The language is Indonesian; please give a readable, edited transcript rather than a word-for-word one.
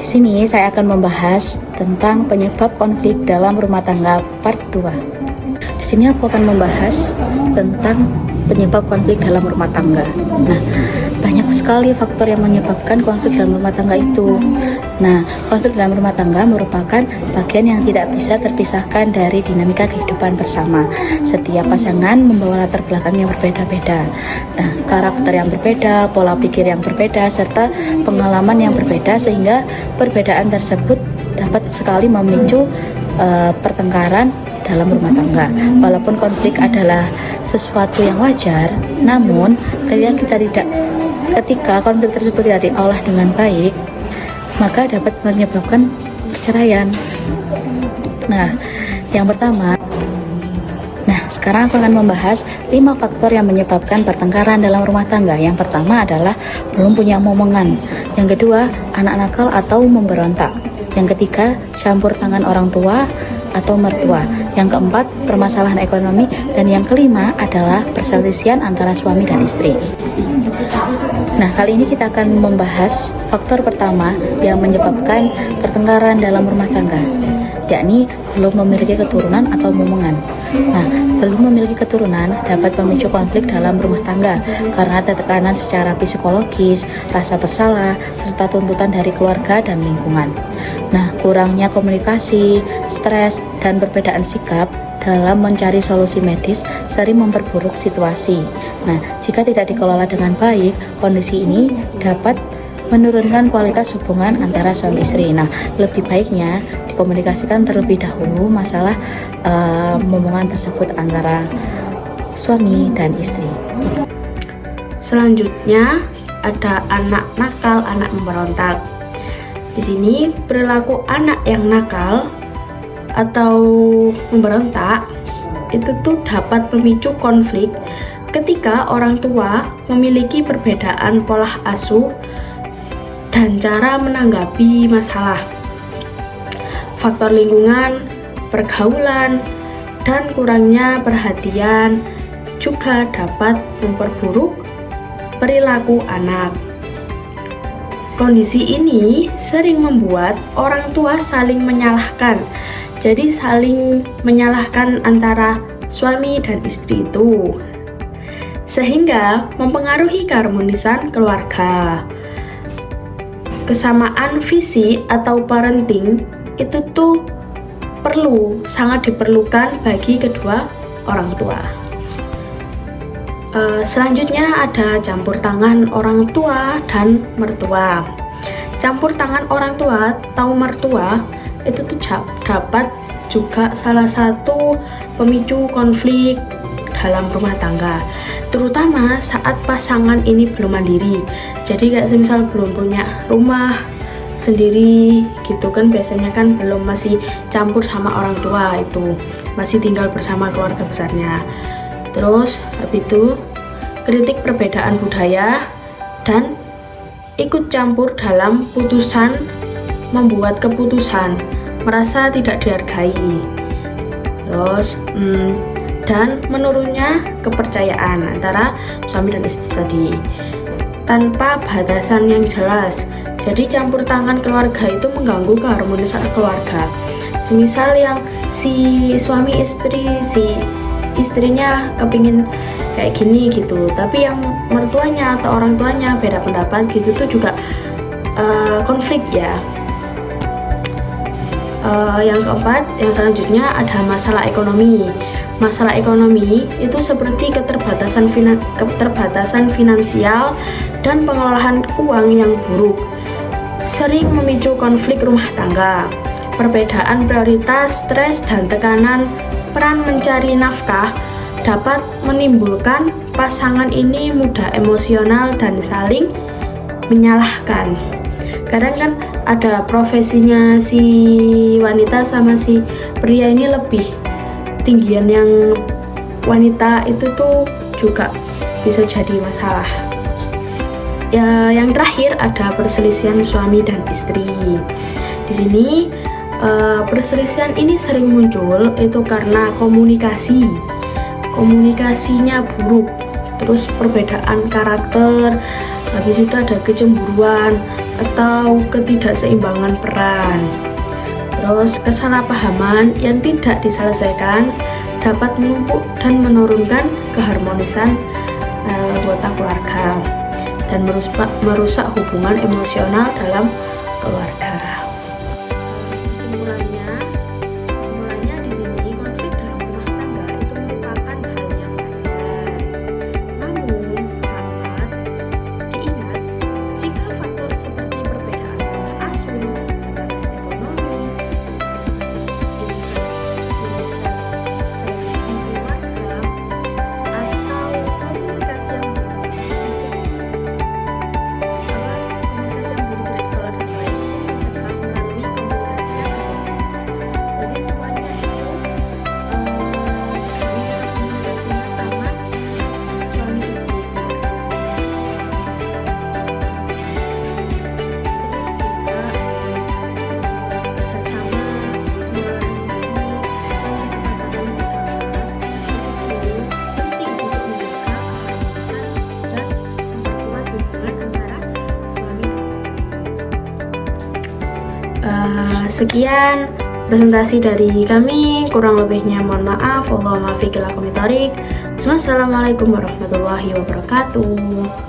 Sini saya akan membahas tentang penyebab konflik dalam rumah tangga part 2. Di sini aku akan membahas tentang penyebab konflik dalam rumah tangga. Nah, banyak sekali faktor yang menyebabkan konflik dalam rumah tangga itu. Nah, konflik dalam rumah tangga merupakan bagian yang tidak bisa terpisahkan dari dinamika kehidupan bersama. Setiap pasangan membawa latar belakang yang berbeda-beda. Nah, karakter yang berbeda, pola pikir yang berbeda, serta pengalaman yang berbeda, sehingga perbedaan tersebut dapat sekali memicu pertengkaran dalam rumah tangga. Walaupun konflik adalah sesuatu yang wajar, namun ketika konflik tersebut tidak diolah dengan baik, maka dapat menyebabkan perceraian. Nah, yang pertama, sekarang aku akan membahas 5 faktor yang menyebabkan pertengkaran dalam rumah tangga. Yang pertama adalah belum punya momongan. Yang kedua, anak nakal atau memberontak. Yang ketiga, campur tangan orang tua atau mertua. Yang keempat, permasalahan ekonomi. Dan yang kelima adalah perselisihan antara suami dan istri. Nah, kali ini kita akan membahas faktor pertama yang menyebabkan pertengkaran dalam rumah tangga, yakni belum memiliki keturunan atau momongan. Nah, belum memiliki keturunan dapat memicu konflik dalam rumah tangga karena tekanan secara psikologis, rasa bersalah, serta tuntutan dari keluarga dan lingkungan. Nah, kurangnya komunikasi, stres, dan perbedaan sikap dalam mencari solusi medis sering memperburuk situasi. Nah, jika tidak dikelola dengan baik, kondisi ini dapat menurunkan kualitas hubungan antara suami istri. Nah, lebih baiknya dikomunikasikan terlebih dahulu masalah momongan tersebut antara suami dan istri. Selanjutnya ada anak nakal, anak memberontak. Di sini perilaku anak yang nakal atau memberontak itu tuh dapat memicu konflik ketika orang tua memiliki perbedaan pola asuh dan cara menanggapi masalah. Faktor lingkungan, pergaulan, dan kurangnya perhatian juga dapat memperburuk perilaku anak. Kondisi ini sering membuat orang tua saling menyalahkan. Jadi saling menyalahkan antara suami dan istri itu, sehingga mempengaruhi keharmonisan keluarga. Kesamaan visi atau parenting itu tuh sangat diperlukan bagi kedua orang tua. Selanjutnya ada campur tangan orang tua dan mertua. Campur tangan orang tua atau mertua itu tuh dapat juga salah satu pemicu konflik dalam rumah tangga, terutama saat pasangan ini belum mandiri. Jadi kayak misal belum punya rumah sendiri gitu kan, biasanya kan masih campur sama orang tua, itu masih tinggal bersama keluarga besarnya. Terus habis itu kritik perbedaan budaya dan ikut campur dalam membuat keputusan, merasa tidak dihargai. Terus dan menurunnya kepercayaan antara suami dan istri tadi tanpa batasan yang jelas. Jadi campur tangan keluarga itu mengganggu keharmonisan keluarga. Semisal yang si suami istri, si istrinya kepingin kayak gini gitu, tapi yang mertuanya atau orang tuanya beda pendapat gitu tuh juga konflik ya. Yang keempat, yang selanjutnya ada masalah ekonomi. Masalah ekonomi itu seperti keterbatasan finansial dan pengelolaan uang yang buruk, sering memicu konflik rumah tangga. Perbedaan prioritas, stres, dan tekanan peran mencari nafkah dapat menimbulkan pasangan ini mudah emosional dan saling menyalahkan. Kadang kan ada profesinya si wanita sama si pria ini lebih tinggian yang wanita, itu tuh juga bisa jadi masalah. Ya, yang terakhir ada perselisihan suami dan istri. Di sini perselisihan ini sering muncul itu karena komunikasinya buruk, terus perbedaan karakter, habis itu ada kecemburuan, atau ketidakseimbangan peran. Terus kesalahpahaman yang tidak diselesaikan dapat menumpuk dan menurunkan keharmonisan anggota keluarga dan merusak hubungan emosional dalam keluarga. Kesimpulannya di sini konflik dalam rumah tangga itu merupakan hal yang wajar. Namun dapat diingat jika faktor seperti perbedaan pola asuh, tekanan ekonomi, sekian presentasi dari kami, kurang lebihnya mohon maaf. Wassalamualaikum warahmatullahi wabarakatuh.